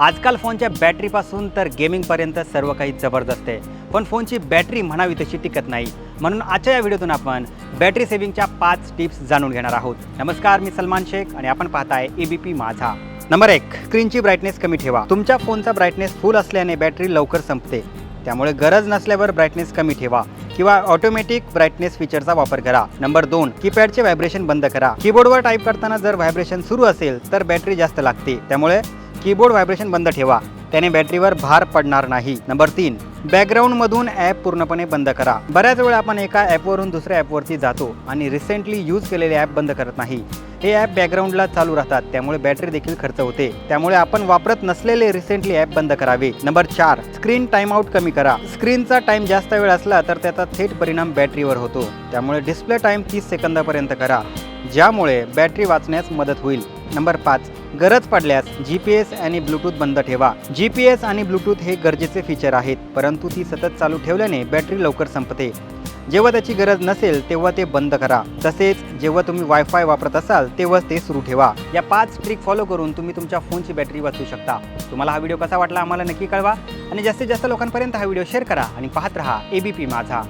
आजकाल फोनच्या बॅटरीपासून तर गेमिंगपर्यंत सर्व काही जबरदस्त आहे, पण फोनची बॅटरी म्हणावी तशी टिकत नाही. म्हणून आजच्या या व्हिडिओतून आपण बॅटरी सेव्हिंगच्या 5 टिप्स जाणून घेणार आहोत. नमस्कार, मी सलमान शेख आणि आपण पाहताय एबीपी माझा. नंबर 1, स्क्रीनची ब्राईटनेस कमी ठेवा. तुमच्या फोनचा ब्राईटनेस फुल असल्याने बॅटरी लवकर संपते, त्यामुळे गरज नसल्यावर ब्राईटनेस कमी ठेवा किंवा ऑटोमॅटिक ब्राईटनेस फीचरचा वापर करा. नंबर 2, कीपॅडचे व्हायब्रेशन बंद करा. कीबोर्डवर टाईप करताना जर व्हायब्रेशन सुरू असेल तर बॅटरी जास्त लागते, त्यामुळे कीबोर्ड व्हायब्रेशन बंद ठेवा, त्याने बॅटरीवर भार पडणार नाही. नंबर 3, बॅकग्राऊंडमधून ॲप पूर्णपणे बंद करा. बऱ्याच वेळा आपण एका ॲपवरून दुसऱ्या ॲपवरती जातो आणि रिसेंटली यूज केलेले ॲप बंद करत नाही. हे ॲप बॅकग्राऊंडला चालू राहतात, त्यामुळे बॅटरी देखील खर्च होते. त्यामुळे आपण वापरत नसलेले रिसेंटली ॲप बंद करावे. नंबर 4, स्क्रीन टाइम आउट कमी करा. स्क्रीनचा टाइम जास्त वेळ असला तर त्याचा थेट परिणाम बॅटरीवर होतो, त्यामुळे डिस्प्ले टाइम 30 सेकंदापर्यंत करा, ज्यामुळे बॅटरी वाचण्यास मदत होईल. नंबर 5, गरज पडल्यास GPS आणि ब्लूटूथ बंद ठेवा. GPS आणि ब्लूटूथ हे गरजेचे फीचर आहेत, परंतु ती सतत चालू ठेवल्याने बॅटरी लवकर संपते. जेव्हा त्याची गरज नसेल तेव्हा ते बंद करा. तसेच जेव्हा तुम्ही वायफाय वापरत असाल तेव्हा ते सुरू ठेवा. या 5 ट्रिक फॉलो करून तुम्ही तुमच्या फोनची बॅटरी वाचवू शकता. तुम्हाला हा व्हिडिओ कसा वाटला आम्हाला नक्की कळवा आणि जास्तीत जास्त लोकांपर्यंत हा व्हिडिओ शेअर करा आणि पाहत रहा एबीपी माझा.